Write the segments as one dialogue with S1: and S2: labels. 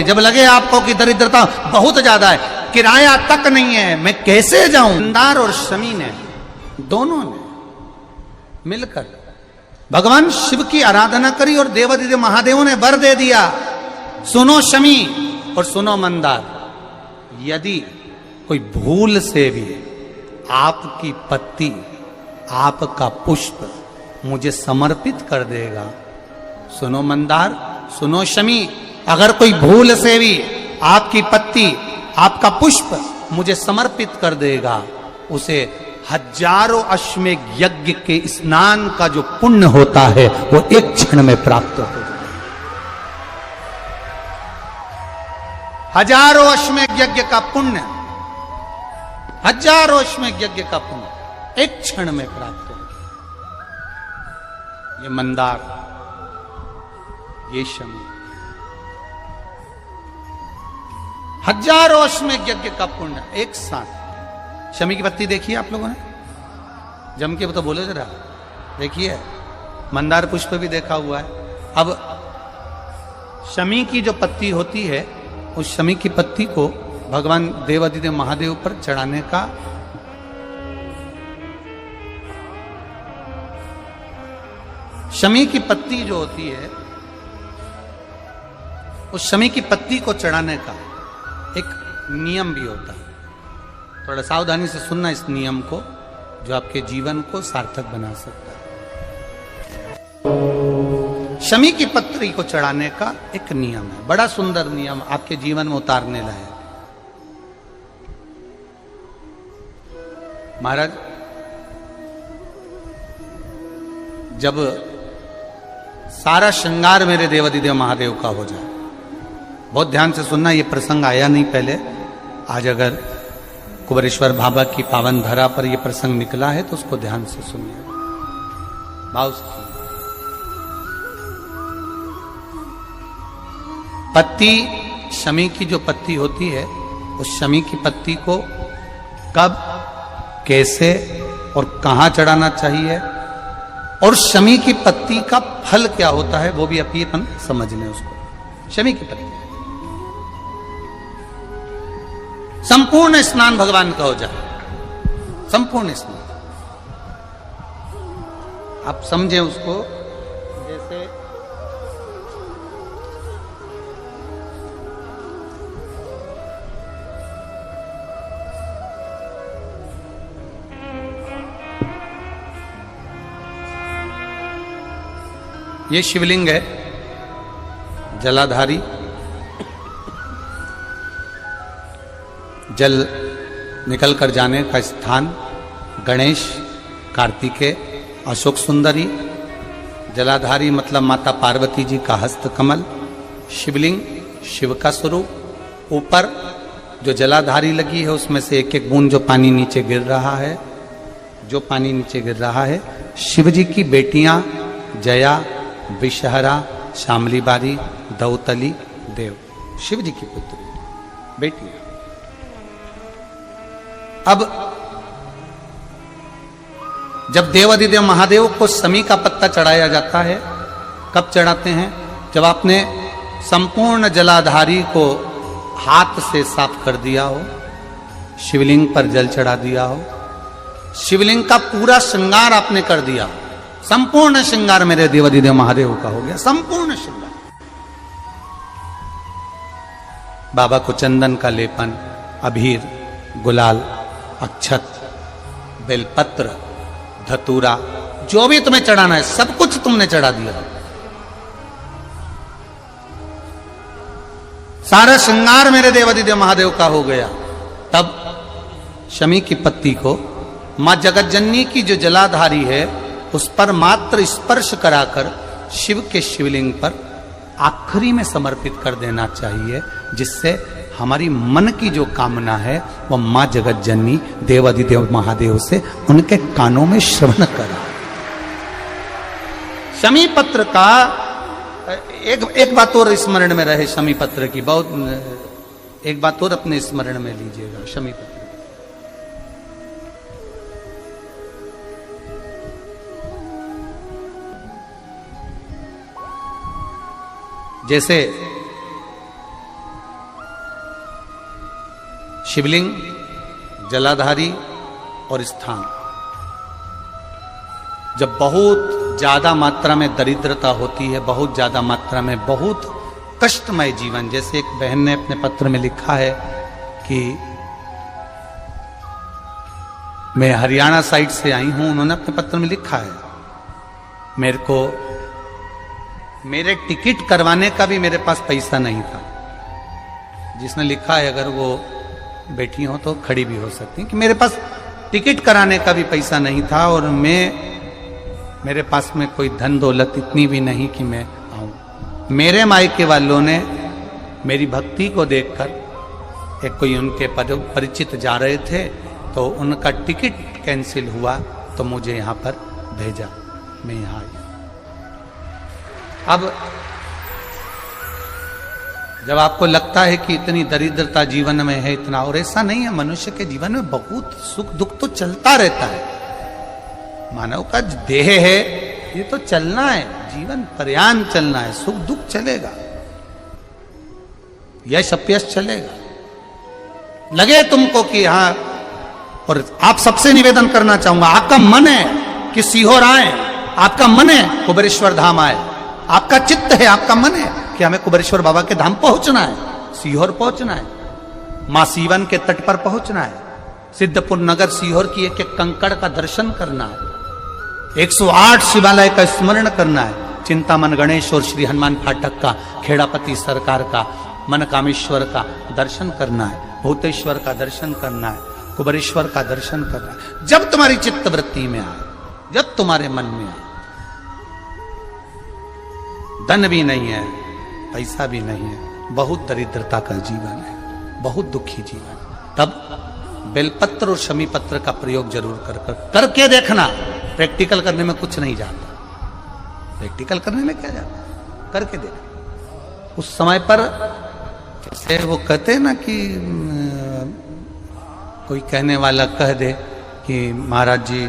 S1: जब लगे आपको कि दरिद्रता बहुत ज्यादा है, किराया तक नहीं है, मैं कैसे जाऊं, मंदार और शमी ने दोनों ने मिलकर भगवान शिव की आराधना करी और देवादिदेव महादेव ने वर दे दिया। सुनो शमी और सुनो मंदार, यदि कोई भूल से भी आपकी पत्ती, आपका पुष्प मुझे समर्पित कर देगा, सुनो मंदार, सुनो शमी, अगर कोई भूल से भी आपकी पत्ती, आपका पुष्प मुझे समर्पित कर देगा, उसे हजारों अश्वमेध यज्ञ के स्नान का जो पुण्य होता है वो एक क्षण में प्राप्त हो जाए। हजारों अश्वमेध यज्ञ का पुण्य, हजारों अश्वमेध यज्ञ का पुण्य एक क्षण में प्राप्त हो। ये मंदार, ये शमी, हजारों अश्वमेध यज्ञ का पुण्य एक साथ। शमी की पत्ती देखिए आप लोगों ने, जम के तो बोले जरा, देखिए मंदार पुष्प भी देखा हुआ है। अब शमी की जो पत्ती होती है, उस शमी की पत्ती को भगवान देवादिदेव महादेव पर चढ़ाने का शमी की पत्ती जो होती है, उस शमी की पत्ती को चढ़ाने का एक नियम भी होता है। थोड़ा सावधानी से सुनना इस नियम को, जो आपके जीवन को सार्थक बना सकता है। शमी की पत्री को चढ़ाने का एक नियम है, बड़ा सुंदर नियम, आपके जीवन में उतारने लायक। महाराज, जब सारा श्रृंगार मेरे देवादिदेव महादेव का हो जाए, बहुत ध्यान से सुनना, ये प्रसंग आया नहीं पहले, आज अगर कुबेरेश्वर बाबा की पावन धरा पर यह प्रसंग निकला है तो उसको ध्यान से सुनिए, भाव से। पत्ती, शमी की जो पत्ती होती है, उस शमी की पत्ती को कब, कैसे और कहां चढ़ाना चाहिए, और शमी की पत्ती का फल क्या होता है, वो भी अपन समझ लें उसको। शमी की पत्ती, संपूर्ण स्नान भगवान का हो जाए, संपूर्ण स्नान। आप समझें उसको, जैसे ये शिवलिंग है, जलाधारी, जल निकल कर जाने का स्थान, गणेश, कार्तिकेय, अशोक सुंदरी, जलाधारी मतलब माता पार्वती जी का हस्त कमल, शिवलिंग, शिव का स्वरूप, ऊपर जो जलाधारी लगी है उसमें से एक एक बूंद जो पानी नीचे गिर रहा है, जो पानी नीचे गिर रहा है, शिव जी की बेटियां जया, विषहरा, शामली बारी, दौतली, देव, शिव जी की पुत्री बेटियां। अब जब देवादिदेव महादेव को शमी का पत्ता चढ़ाया जाता है, कब चढ़ाते हैं, जब आपने संपूर्ण जलाधारी को हाथ से साफ कर दिया हो, शिवलिंग पर जल चढ़ा दिया हो, शिवलिंग का पूरा श्रृंगार आपने कर दिया, संपूर्ण श्रृंगार मेरे देवादिदेव महादेव का हो गया, संपूर्ण श्रृंगार। बाबा को चंदन का लेपन, अबीर, गुलाल, अक्षत, बेलपत्र, धतूरा, जो भी तुम्हें चढ़ाना है सब कुछ तुमने चढ़ा दिया, सारा श्रृंगार मेरे देवादिदेव महादेव का हो गया। तब शमी की पत्ती को मां जगतजननी की जो जलाधारी है उस पर मात्र स्पर्श कराकर शिव के शिवलिंग पर आखिरी में समर्पित कर देना चाहिए, जिससे हमारी मन की जो कामना है वह मां जगतजननी देवादिदेव महादेव से उनके कानों में श्रवण करा। शमी पत्र का एक बात और स्मरण में रहे, शमी पत्र की बहुत एक बात और अपने स्मरण में लीजिएगा। शमी पत्र जैसे शिवलिंग, जलाधारी और स्थान। जब बहुत ज्यादा मात्रा में दरिद्रता होती है, बहुत ज्यादा मात्रा में बहुत कष्टमय जीवन, जैसे एक बहन ने अपने पत्र में लिखा है कि मैं हरियाणा साइड से आई हूं, उन्होंने अपने पत्र में लिखा है मेरे को मेरे टिकट करवाने का भी मेरे पास पैसा नहीं था। जिसने लिखा है, अगर वो बैठी हो तो खड़ी भी हो सकती कि मेरे पास टिकट कराने का भी पैसा नहीं था और मेरे पास में कोई धन दौलत इतनी भी नहीं कि मैं आऊं। मेरे मायके वालों ने मेरी भक्ति को देखकर, एक कोई उनके परिचित जा रहे थे तो उनका टिकट कैंसिल हुआ तो मुझे यहां पर भेजा, मैं यहां आया। अब जब आपको लगता है कि इतनी दरिद्रता जीवन में है, इतना, और ऐसा नहीं है, मनुष्य के जीवन में बहुत सुख दुख तो चलता रहता है। मानव का देह है, ये तो चलना है, जीवन पर्यान चलना है, सुख दुख चलेगा, यश अपयश चलेगा। लगे तुमको कि हाँ, और आप सबसे निवेदन करना चाहूंगा, आपका मन है कि सीहोर आए, आपका मन है कुबेरेश्वर धाम आए, आपका चित्त है, आपका मन है कि हमें कुबेरेश्वर बाबा के धाम पहुंचना है, सीहोर पहुंचना है, मां सीवन के तट पर पहुंचना है, सिद्धपुर नगर सीहोर की एक एक कंकड़ का दर्शन करना है, 108 शिवालय का स्मरण करना है, चिंतामन गणेश और श्री हनुमान फाटक का, खेड़ापति सरकार का, मनकामेश्वर का दर्शन करना है, भूतेश्वर का दर्शन करना है, कुबेरेश्वर का दर्शन करना है। जब तुम्हारी चित्त वृत्ति में आए, जब तुम्हारे मन में आए, धन भी नहीं है, पैसा भी नहीं है, बहुत दरिद्रता का जीवन है, बहुत दुखी जीवन, तब बेलपत्र और शमी पत्र का प्रयोग जरूर करके देखना। प्रैक्टिकल करने में कुछ नहीं जाता, प्रैक्टिकल करने में क्या जाता, करके देखना। उस समय पर जैसे वो कहते हैं ना कि कोई कहने वाला कह दे कि महाराज जी,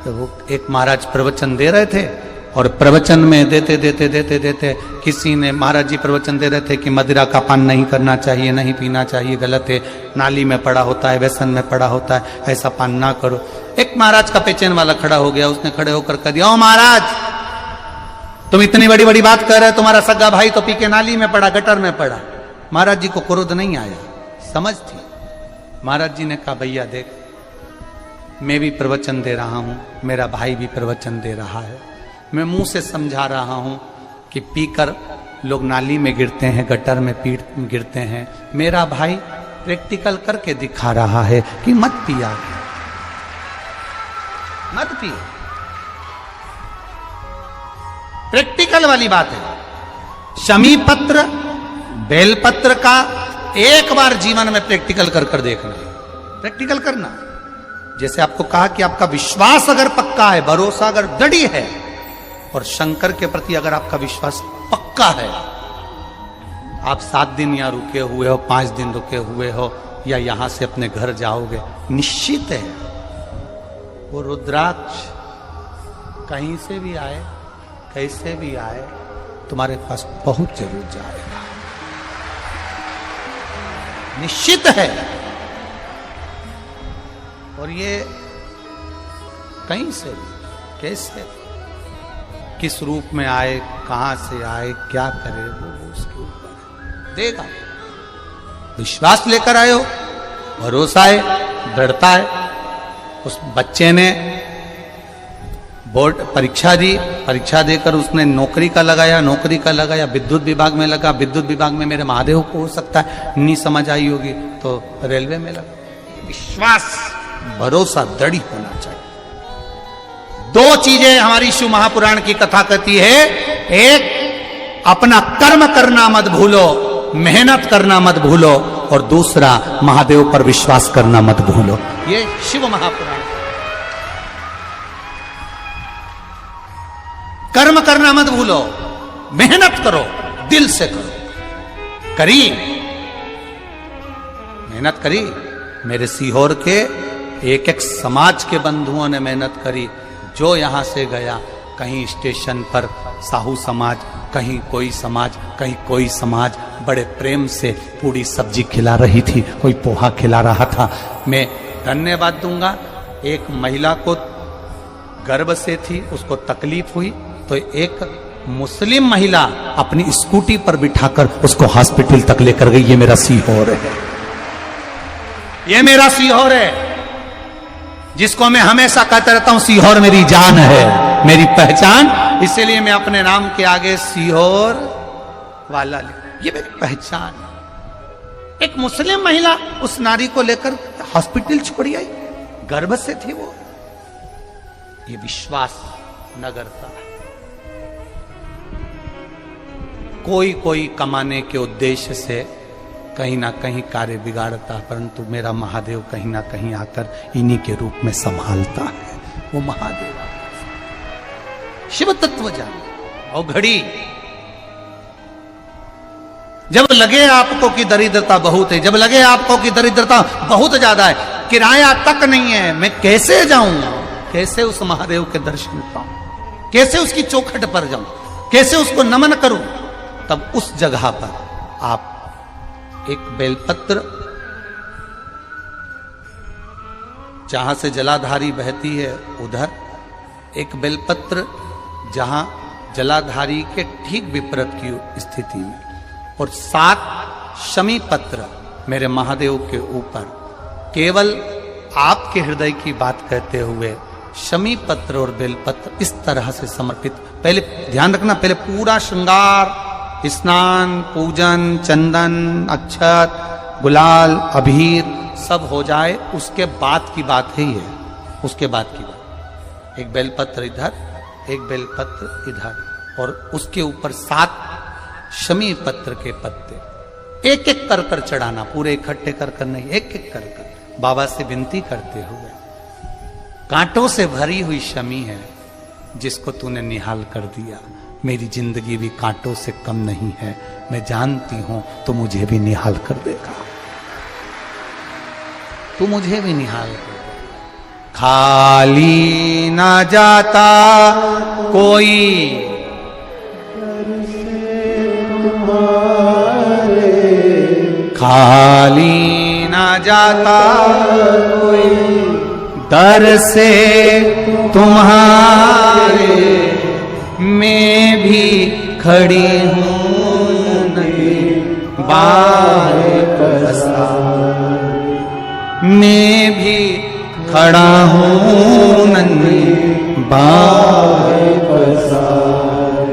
S1: वो एक महाराज प्रवचन दे रहे थे और प्रवचन में देते किसी ने, महाराज जी प्रवचन दे रहे थे कि मदिरा का पान नहीं करना चाहिए, नहीं पीना चाहिए, गलत है, नाली में पड़ा होता है, व्यसन में पड़ा होता है, ऐसा पान ना करो। एक महाराज का पेचेन वाला खड़ा हो गया, उसने खड़े होकर कह दिया, ओ महाराज, तुम इतनी बड़ी बड़ी बात कर रहे हो, तुम्हारा सगा भाई तो पी के नाली में पड़ा, गटर में पड़ा। महाराज जी को क्रोध नहीं आया, समझ थी। महाराज जी ने कहा, भैया देख, मैं भी प्रवचन दे रहा हूं, मेरा भाई भी प्रवचन दे रहा है, मैं मुंह से समझा रहा हूं कि पीकर लोग नाली में गिरते हैं, गटर में गिरते हैं, मेरा भाई प्रैक्टिकल करके दिखा रहा है कि मत पिया, मत पियो। प्रैक्टिकल वाली बात है। शमी पत्र, बेलपत्र का एक बार जीवन में प्रैक्टिकल कर देखना, प्रैक्टिकल करना। जैसे आपको कहा कि आपका विश्वास अगर पक्का है, भरोसा अगर दृढ़ है, और शंकर के प्रति अगर आपका विश्वास पक्का है, आप 7 दिन यहाँ रुके हुए हो, 5 दिन रुके हुए हो, या यहां से अपने घर जाओगे, निश्चित है वो रुद्राक्ष कहीं से भी आए, कैसे भी आए, तुम्हारे पास बहुत जरूर जाएगा, निश्चित है। और ये कहीं से भी, कैसे, किस रूप में आए, कहां से आए, क्या करे, वो उसके ऊपर देगा। विश्वास लेकर आए हो, भरोसा है, दृढ़ता है। उस बच्चे ने बोर्ड परीक्षा दी, परीक्षा देकर उसने नौकरी का लगाया, विद्युत विभाग में लगा, विद्युत विभाग में मेरे महादेव को हो सकता है नहीं समझ आई होगी तो रेलवे में लगा। विश्वास, भरोसा दृढ़ होना चाहिए। 2 चीजें हमारी शिव महापुराण की कथा कहती है, एक अपना कर्म करना मत भूलो, मेहनत करना मत भूलो, और दूसरा महादेव पर विश्वास करना मत भूलो। ये शिव महापुराण। कर्म करना मत भूलो, मेहनत करो, दिल से करो। करी, मेहनत करी। मेरे सीहोर के एक समाज के बंधुओं ने मेहनत करी। जो यहां से गया कहीं स्टेशन पर साहू समाज, कहीं कोई समाज, कहीं कोई समाज बड़े प्रेम से पूरी सब्जी खिला रही थी, कोई पोहा खिला रहा था। मैं धन्यवाद दूंगा, एक महिला को गर्भ से थी, उसको तकलीफ हुई तो एक मुस्लिम महिला अपनी स्कूटी पर बिठाकर उसको हॉस्पिटल तक लेकर गई। ये मेरा सीहोर है, ये मेरा सीहोर है, जिसको मैं हमेशा कहता रहता हूं सीहोर मेरी जान है, मेरी पहचान। इसीलिए मैं अपने नाम के आगे सीहोर वाला ये मेरी पहचान है। एक मुस्लिम महिला उस नारी को लेकर हॉस्पिटल छोड़ी आई, गर्भ से थी वो। ये विश्वास नगर था। कोई कोई कमाने के उद्देश्य से कहीं ना कहीं कार्य बिगाड़ता, परंतु मेरा महादेव कहीं ना कहीं आकर इन्हीं के रूप में संभालता है। वो महादेव शिव तत्व जान। और घड़ी जब लगे आपको कि दरिद्रता बहुत है, जब लगे आपको कि दरिद्रता बहुत ज्यादा है, किराया तक नहीं है, मैं कैसे जाऊं, कैसे उस महादेव के दर्शन पाऊं, कैसे उसकी चौखट पर जाऊं, कैसे उसको नमन करूं, तब उस जगह पर आप एक बेलपत्र, जहां से जलाधारी बहती है उधर एक बेलपत्र, जहां जलाधारी के ठीक विपरीत की स्थिति में, और 7 शमी पत्र मेरे महादेव के ऊपर, केवल आपके हृदय की बात कहते हुए शमी पत्र और बेलपत्र इस तरह से समर्पित। पहले ध्यान रखना, पहले पूरा श्रृंगार, स्नान, पूजन, चंदन, अक्षत, गुलाल, अबीर सब हो जाए, उसके बाद की बात है ये, उसके बाद की बात। एक बेलपत्र इधर, एक बेलपत्र इधर, और उसके ऊपर 7 शमी पत्र के पत्ते एक एक कर कर चढ़ाना, पूरे इकट्ठे कर कर नहीं, एक एक कर कर बाबा से विनती करते हुए। कांटों से भरी हुई शमी है जिसको तूने निहाल कर दिया, मेरी जिंदगी भी कांटों से कम नहीं है, मैं जानती हूं तो मुझे भी निहाल कर देगा, तू मुझे भी निहाल कर देगा। खाली ना जाता कोई खाली ना जाता कोई, दर से तुम्हारे मैं भी खड़ी हूं नहीं बाहे पसार, मैं भी खड़ा हूं नहीं बाहे पसार,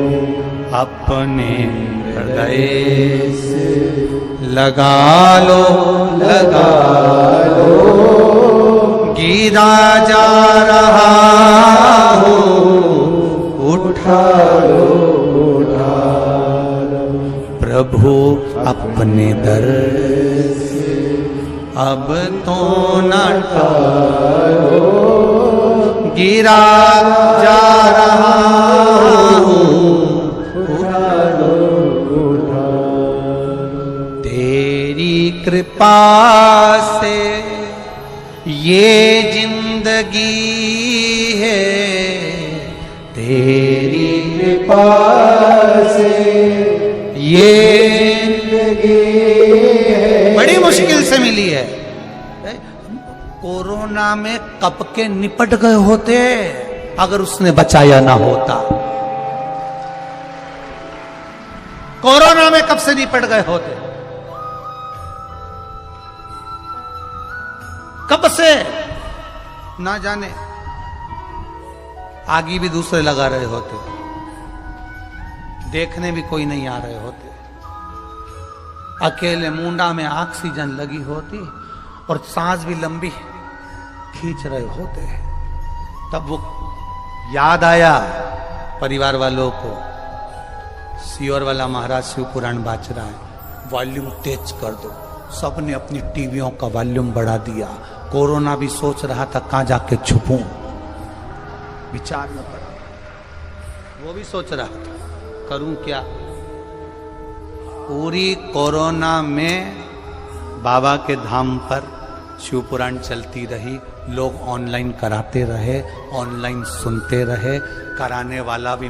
S1: अपने हृदय से लगा लो, गिरा जा रहा हूं, उठा लो, प्रभु अपने दर से अब तो न टालो, गिरा जा रहा हूं, उठा लो, तेरी कृपा से ये जिंदगी है, तेरी कृपा से ये जिंदगी है। बड़ी मुश्किल से मिली है। कोरोना में कब के निपट गए होते अगर उसने बचाया ना होता। कोरोना में कब से निपट गए होते, कब से ना जाने। आगे भी दूसरे लगा रहे होते, देखने भी कोई नहीं आ रहे होते, अकेले मुंडा में ऑक्सीजन लगी होती और सांस भी लंबी खींच रहे होते। तब वो याद आया परिवार वालों को, सीओर वाला महाराज शिव पुराण बाच रहा है, वॉल्यूम तेज कर दो। सबने अपनी टीवियों का वॉल्यूम बढ़ा दिया। कोरोना भी सोच रहा था कहां जाके छुपूं, विचार में पड़ा। वो भी सोच रहा था करूं क्या। पूरी कोरोना में बाबा के धाम पर शिव पुराण चलती रही, लोग ऑनलाइन कराते रहे, ऑनलाइन सुनते रहे, कराने वाला भी